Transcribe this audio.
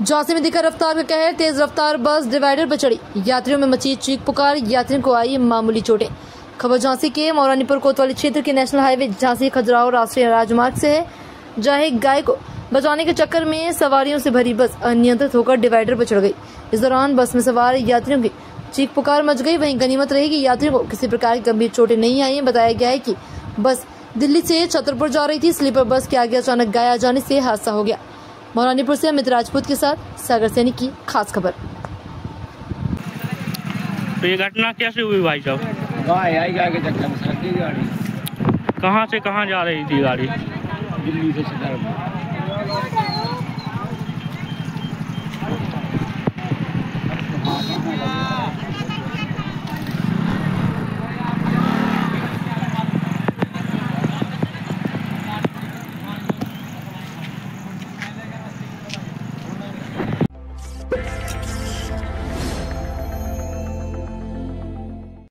झांसी में दिखा रफ्तार का कहर, तेज रफ्तार बस डिवाइडर पर चढ़ी, यात्रियों में मची चीख पुकार, यात्रियों को आई मामूली चोटें। खबर झांसी के मौरानीपुर कोतवाली क्षेत्र के नेशनल हाईवे झांसी खजुराहो राष्ट्रीय राजमार्ग से है, जहां एक गाय को बचाने के चक्कर में सवारियों से भरी बस अनियंत्रित होकर डिवाइडर पर चढ़ गई। इस दौरान बस में सवार यात्रियों की चीख पुकार मच गई। वहीं गनीमत रही कि यात्रियों को किसी प्रकार की गंभीर चोटें नहीं आई। बताया गया है कि बस दिल्ली से छतरपुर जा रही थी। स्लीपर बस के आगे अचानक गाय आ जाने से हादसा हो गया। मौरानीपुर से अमित राजपूत के साथ सागर सैनी की खास खबर। तो ये घटना कैसे हुई भाई साहब? गाड़ी कहाँ से कहाँ जा रही थी गाड़ी? दिल्ली से छतरपुर।